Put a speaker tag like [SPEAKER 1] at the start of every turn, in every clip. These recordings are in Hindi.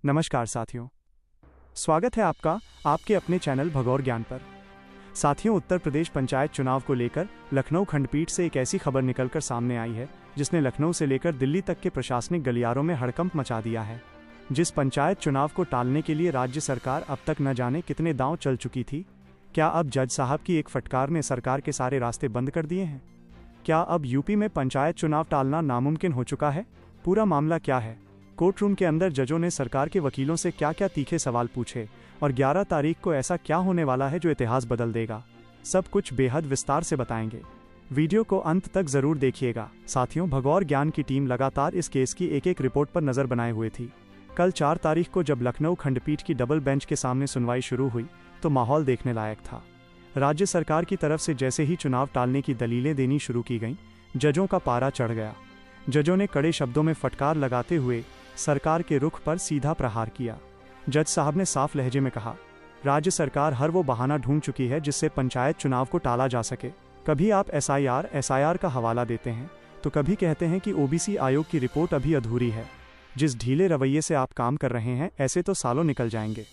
[SPEAKER 1] नमस्कार साथियों, स्वागत है आपका आपके अपने चैनल भगौर ज्ञान पर। साथियों, उत्तर प्रदेश पंचायत चुनाव को लेकर लखनऊ खंडपीठ से एक ऐसी खबर निकलकर सामने आई है जिसने लखनऊ से लेकर दिल्ली तक के प्रशासनिक गलियारों में हड़कंप मचा दिया है। जिस पंचायत चुनाव को टालने के लिए राज्य सरकार अब तक न जाने कितने दांव चल चुकी थी, क्या अब जज साहब की एक फटकार ने सरकार के सारे रास्ते बंद कर दिए हैं? क्या अब यूपी में पंचायत चुनाव टालना नामुमकिन हो चुका है? पूरा मामला क्या है? कोर्ट रूम के अंदर जजों ने सरकार के वकीलों से क्या क्या तीखे सवाल पूछे और 11 तारीख को ऐसा क्या होने वाला है जो इतिहास बदल देगा? सब कुछ बेहद विस्तार से बताएंगे। वीडियो को अंत तक जरूर देखिएगा। साथियों, भगौर ज्ञान की टीम लगातार इस केस की एक रिपोर्ट पर नजर बनाए हुए थी। कल 4 तारीख को जब लखनऊ खंडपीठ की डबल बेंच के सामने सुनवाई शुरू हुई तो माहौल देखने लायक था। राज्य सरकार की तरफ से जैसे ही चुनाव टालने की दलीलें देनी शुरू की गईं, जजों का पारा चढ़ गया। जजों ने कड़े शब्दों में फटकार लगाते हुए सरकार के रुख पर सीधा प्रहार किया। जज साहब ने साफ लहजे में कहा, राज्य सरकार हर वो बहाना ढूंढ चुकी है जिससे पंचायत चुनाव को टाला जा सके। कभी आप एसआईआर का हवाला देते हैं तो कभी कहते हैं कि ओबीसी आयोग की रिपोर्ट अभी अधूरी है। जिस ढीले रवैये से आप काम कर रहे हैं, ऐसे तो सालों निकल जाएंगे।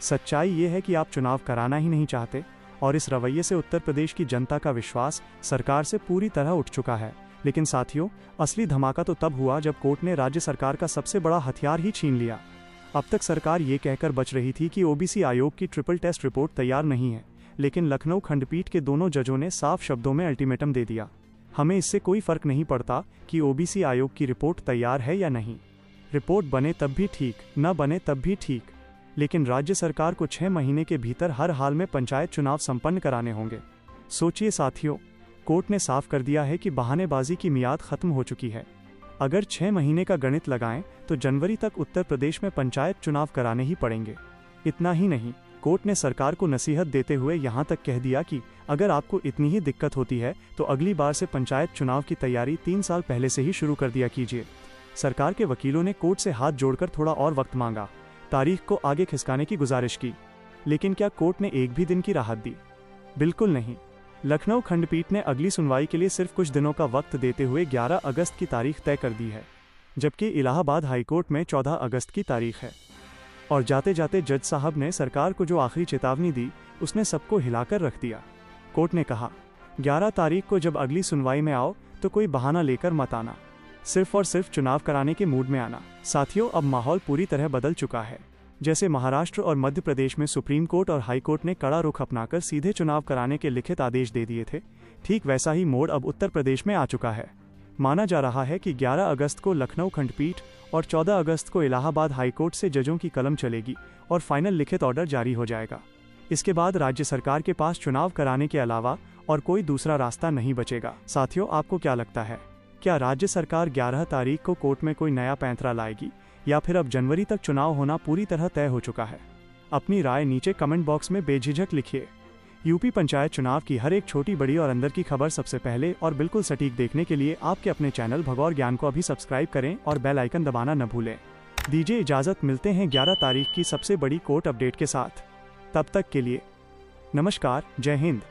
[SPEAKER 1] सच्चाई ये है कि आप चुनाव कराना ही नहीं चाहते और इस रवैये से उत्तर प्रदेश की जनता का विश्वास सरकार से पूरी तरह उठ चुका है। लेकिन साथियों, असली धमाका तो तब हुआ जब कोर्ट ने राज्य सरकार का सबसे बड़ा हथियार ही छीन लिया। अब तक सरकार ये कहकर बच रही थी कि ओबीसी आयोग की ट्रिपल टेस्ट रिपोर्ट तैयार नहीं है, लेकिन लखनऊ खंडपीठ के दोनों जजों ने साफ शब्दों में अल्टीमेटम दे दिया। हमें इससे कोई फर्क नहीं पड़ता कि ओबीसी आयोग की रिपोर्ट तैयार है या नहीं। रिपोर्ट बने तब भी ठीक, न बने तब भी ठीक, लेकिन राज्य सरकार को 6 महीने के भीतर हर हाल में पंचायत चुनाव संपन्न कराने होंगे। सोचिए साथियों, कोर्ट ने साफ कर दिया है कि बहानेबाजी की मियाद खत्म हो चुकी है। अगर 6 महीने का गणित लगाएं तो जनवरी तक उत्तर प्रदेश में पंचायत चुनाव कराने ही पड़ेंगे। इतना ही नहीं, कोर्ट ने सरकार को नसीहत देते हुए यहां तक कह दिया कि अगर आपको इतनी ही दिक्कत होती है तो अगली बार से पंचायत चुनाव की तैयारी 3 साल पहले से ही शुरू कर दिया कीजिए। सरकार के वकीलों ने कोर्ट से हाथ जोड़कर थोड़ा और वक्त मांगा, तारीख को आगे खिसकाने की गुजारिश की, लेकिन क्या कोर्ट ने एक भी दिन की राहत दी? बिल्कुल नहीं। लखनऊ खंडपीठ ने अगली सुनवाई के लिए सिर्फ कुछ दिनों का वक्त देते हुए 11 अगस्त की तारीख तय कर दी है, जबकि इलाहाबाद हाईकोर्ट में 14 अगस्त की तारीख है। और जाते जाते जज साहब ने सरकार को जो आखिरी चेतावनी दी, उसने सबको हिलाकर रख दिया। कोर्ट ने कहा, 11 तारीख को जब अगली सुनवाई में आओ तो कोई बहाना लेकर मत आना, सिर्फ और सिर्फ चुनाव कराने के मूड में आना। साथियों, अब माहौल पूरी तरह बदल चुका है। जैसे महाराष्ट्र और मध्य प्रदेश में सुप्रीम कोर्ट और हाई कोर्ट ने कड़ा रुख अपनाकर सीधे चुनाव कराने के लिखित आदेश दे दिए थे, ठीक वैसा ही मोड़ अब उत्तर प्रदेश में आ चुका है। माना जा रहा है कि 11 अगस्त को लखनऊ खंडपीठ और 14 अगस्त को इलाहाबाद हाई कोर्ट से जजों की कलम चलेगी और फाइनल लिखित ऑर्डर जारी हो जाएगा। इसके बाद राज्य सरकार के पास चुनाव कराने के अलावा और कोई दूसरा रास्ता नहीं बचेगा। साथियों, आपको क्या लगता है? क्या राज्य सरकार 11 तारीख को कोर्ट में कोई नया पैंतरा लाएगी या फिर अब जनवरी तक चुनाव होना पूरी तरह तय हो चुका है? अपनी राय नीचे कमेंट बॉक्स में बेझिझक लिखिए। यूपी पंचायत चुनाव की हर एक छोटी बड़ी और अंदर की खबर सबसे पहले और बिल्कुल सटीक देखने के लिए आपके अपने चैनल भगौर ज्ञान को अभी सब्सक्राइब करें और बेल आइकन दबाना न भूलें। दीजिए इजाजत, मिलते हैं 11 तारीख की सबसे बड़ी कोर्ट अपडेट के साथ। तब तक के लिए नमस्कार, जय हिंद।